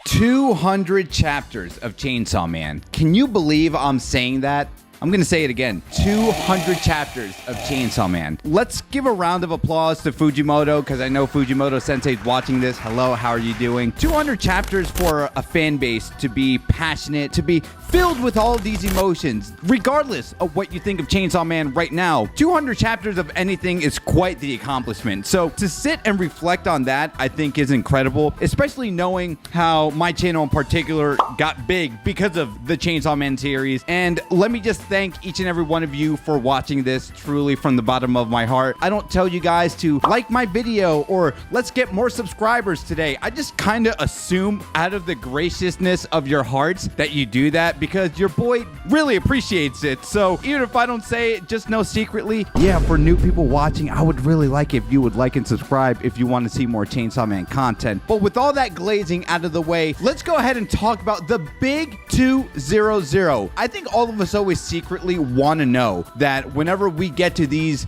200 chapters of Chainsaw Man. Can you believe I'm saying that? I'm going to say it again. 200 chapters of Chainsaw Man. Let's give a round of applause to Fujimoto, because I know Fujimoto Sensei's watching this. Hello, how are you doing? 200 chapters for a fan base to be passionate, to be filled with all of these emotions, regardless of what you think of Chainsaw Man right now. 200 chapters of anything is quite the accomplishment. So to sit and reflect on that, I think is incredible, especially knowing how my channel in particular got big because of the Chainsaw Man series. And let me just thank each and every one of you for watching this, truly from the bottom of my heart. I don't tell you guys to like my video or let's get more subscribers today. I just kind of assume out of the graciousness of your hearts that you do that, because your boy really appreciates it. So even if I don't say it, just know secretly, yeah, for new people watching, I would really like if you would like and subscribe if you want to see more Chainsaw Man content. But with all that glazing out of the way, let's go ahead and talk about the big 200. I think all of us always secretly want to know that whenever we get to these,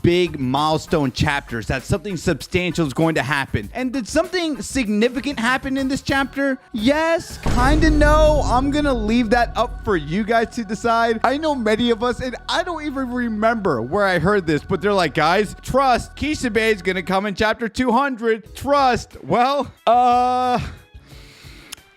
big milestone chapters, that something substantial is going to happen. And did something significant happen in this chapter? Yes, kind of no. I'm going to leave that up for you guys to decide. I know many of us, and I don't even remember where I heard this, but they're like, guys, trust, Kishibe is going to come in chapter 200. Trust. Well,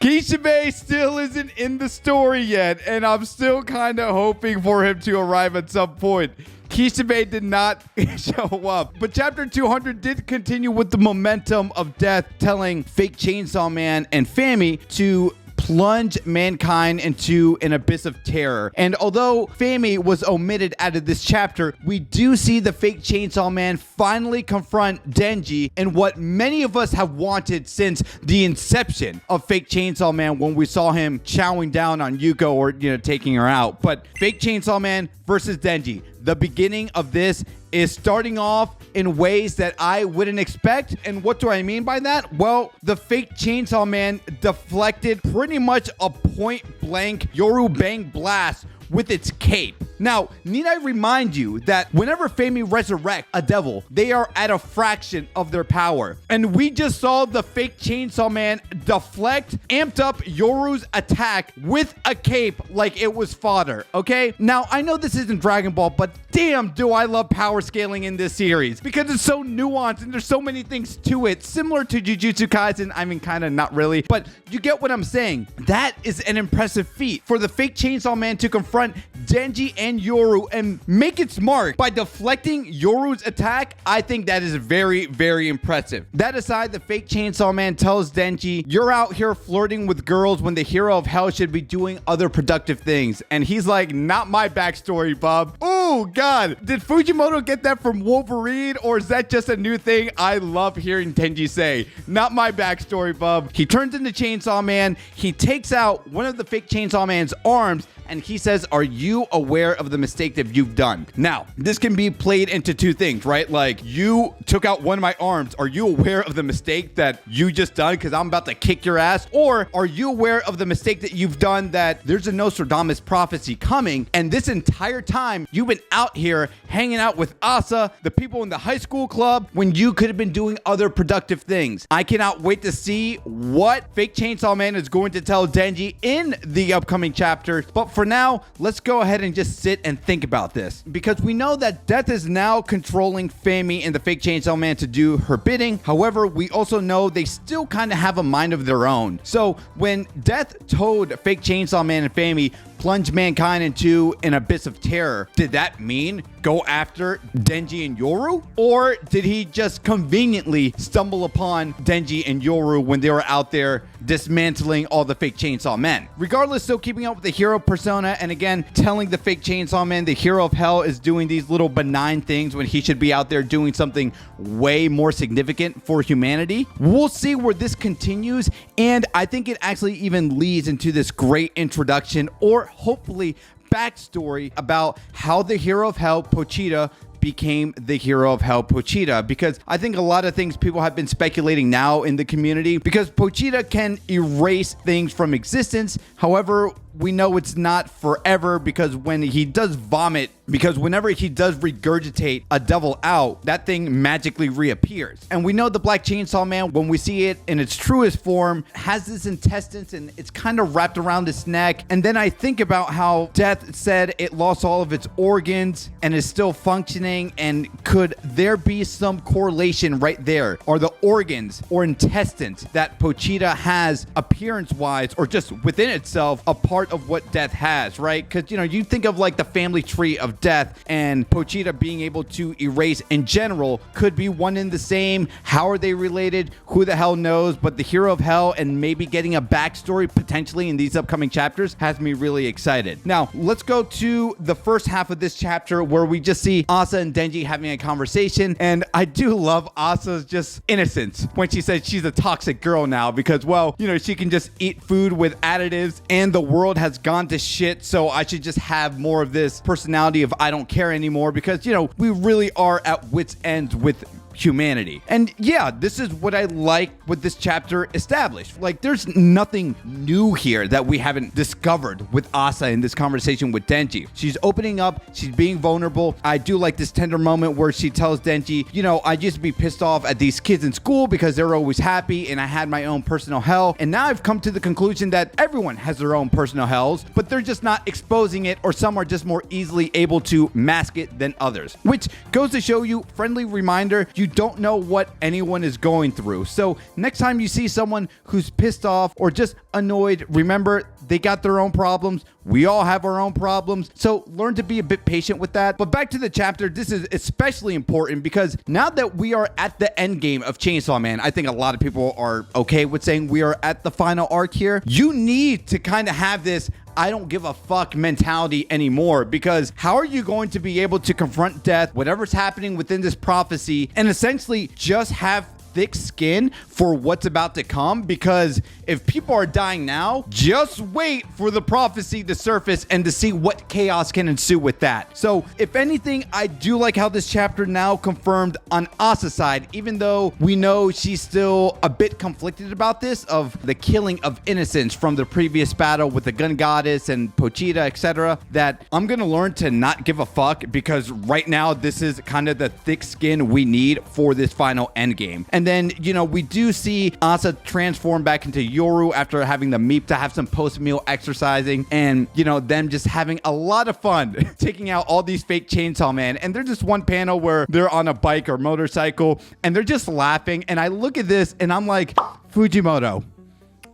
Kishibe still isn't in the story yet, and I'm still kind of hoping for him to arrive at some point. Kishibe did not show up. But chapter 200 did continue with the momentum of death, telling fake Chainsaw Man and Fami to plunge mankind into an abyss of terror. And although Fami was omitted out of this chapter, we do see the fake Chainsaw Man finally confront Denji in what many of us have wanted since the inception of fake Chainsaw Man, when we saw him chowing down on Yuko or taking her out. But fake Chainsaw Man versus Denji, the beginning of this is starting off in ways that I wouldn't expect. And what do I mean by that? Well, the fake Chainsaw Man deflected pretty much a point blank Yoru Bang blast with its cape. Now, need I remind you that whenever Fami resurrect a devil, they are at a fraction of their power. And we just saw the fake Chainsaw Man deflect, amped up Yoru's attack with a cape like it was fodder, okay? Now, I know this isn't Dragon Ball, but damn do I love power scaling in this series, because it's so nuanced and there's so many things to it, similar to Jujutsu Kaisen. I mean, kind of not really, but you get what I'm saying. That is an impressive feat for the fake Chainsaw Man to confront Denji and Yoru and make its mark by deflecting Yoru's attack. I think that is very, very impressive. That aside, the fake Chainsaw Man tells Denji, you're out here flirting with girls when the hero of hell should be doing other productive things. And he's like, not my backstory, bub. Oh God, did Fujimoto get that from Wolverine, or is that just a new thing I love hearing Denji say? Not my backstory, bub. He turns into Chainsaw Man. He takes out one of the fake Chainsaw Man's arms, and he says, are you aware of the mistake that you've done? Now, this can be played into two things, right? Like, you took out one of my arms. Are you aware of the mistake that you just done because I'm about to kick your ass? Or are you aware of the mistake that you've done, that there's a Nostradamus prophecy coming, and this entire time you've been out here hanging out with Asa, the people in the high school club, when you could have been doing other productive things? I cannot wait to see what fake Chainsaw Man is going to tell Denji in the upcoming chapter. But for now, let's go ahead and just sit and think about this, because we know that Death is now controlling Fami and the fake Chainsaw Man to do her bidding. However, we also know they still kind of have a mind of their own. So when Death told fake Chainsaw Man and Fami plunge mankind into an abyss of terror, did that mean go after Denji and Yoru? Or did he just conveniently stumble upon Denji and Yoru when they were out there dismantling all the fake Chainsaw Men? Regardless, still keeping up with the hero persona, and again, telling the fake Chainsaw Man the hero of hell is doing these little benign things when he should be out there doing something way more significant for humanity. We'll see where this continues, and I think it actually even leads into this great introduction, or hopefully backstory, about how the hero of hell, Pochita, became the hero of hell, Pochita, because I think a lot of things people have been speculating now in the community, because Pochita can erase things from existence. However, we know it's not forever because when he does vomit, because whenever he does regurgitate a devil out, that thing magically reappears. And we know the Black Chainsaw Man, when we see it in its truest form, has this intestines and it's kind of wrapped around its neck. And then I think about how Death said it lost all of its organs and is still functioning. And could there be some correlation right there? Are the organs or intestines that Pochita has appearance-wise or just within itself a part of what Death has, right? Because, you know, you think of like the family tree of Death and Pochita being able to erase in general could be one and the same. How are they related? Who the hell knows? But the hero of hell and maybe getting a backstory potentially in these upcoming chapters has me really excited. Now, let's go to the first half of this chapter where we just see Asa and Denji having a conversation. And I do love Asa's just innocence when she says she's a toxic girl now because, well, you know, she can just eat food with additives and the world has gone to shit. So I should just have more of this personality of I don't care anymore because, you know, we really are at wit's ends with humanity. And yeah, this is what I like with this chapter established. Like, there's nothing new here that we haven't discovered with Asa in this conversation with Denji. She's opening up, she's being vulnerable. I do like this tender moment where she tells Denji, you know, I used to be pissed off at these kids in school because they're always happy and I had my own personal hell. And now I've come to the conclusion that everyone has their own personal hells, but they're just not exposing it, or some are just more easily able to mask it than others. Which goes to show you, friendly reminder, you don't know what anyone is going through. So next time you see someone who's pissed off or just annoyed, remember they got their own problems. We all have our own problems. So learn to be a bit patient with that. But back to the chapter, this is especially important because now that we are at the end game of Chainsaw Man, I think a lot of people are okay with saying we are at the final arc here. You need to kind of have this I don't give a fuck mentality anymore, because how are you going to be able to confront death, whatever's happening within this prophecy, and essentially just have thick skin for what's about to come? Because if people are dying now, just wait for the prophecy to surface and to see what chaos can ensue with that. So if anything, I do like how this chapter now confirmed on Asa's side, even though we know she's still a bit conflicted about this, of the killing of innocents from the previous battle with the gun goddess and Pochita, etc., that I'm gonna learn to not give a fuck, because right now this is kind of the thick skin we need for this final endgame. And then, you know, we do see Asa transform back into Yoru after having the meep to have some post-meal exercising, and, you know, them just having a lot of fun taking out all these fake Chainsaw Man. And there's just one panel where they're on a bike or motorcycle and they're just laughing. And I look at this and I'm like, Fujimoto,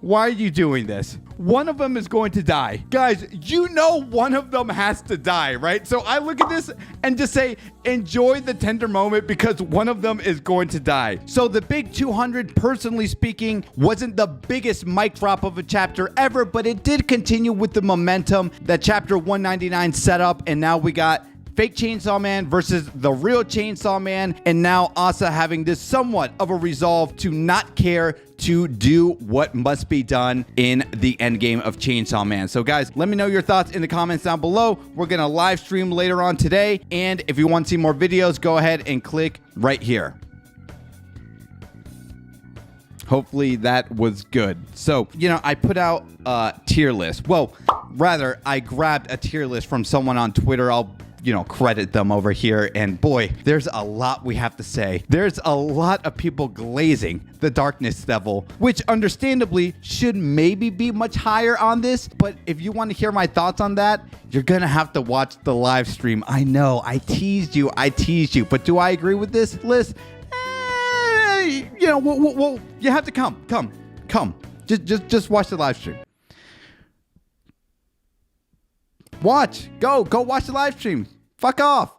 why are you doing this? One of them is going to die. Guys, you know one of them has to die, right? So I look at this and just say, enjoy the tender moment because one of them is going to die. So the big 200, personally speaking, wasn't the biggest mic drop of a chapter ever, but it did continue with the momentum that chapter 199 set up. And now we got fake Chainsaw Man versus the real Chainsaw Man, and now Asa having this somewhat of a resolve to not care, to do what must be done in the end game of Chainsaw Man. So guys, let me know your thoughts in the comments down below. We're gonna live stream later on today, and if you want to see more videos, go ahead and click right here. Hopefully that was good. So, you know, I put out a tier list. Well, rather, I grabbed a tier list from someone on Twitter. I'll, you know, credit them over here. And boy, there's a lot we have to say. There's a lot of people glazing the Darkness Devil, which understandably should maybe be much higher on this. But if you want to hear my thoughts on that, you're going to have to watch the live stream. I know, I teased you. But do I agree with this list? You know, well, you have to come. Just watch the live stream. Go watch the live stream. Fuck off.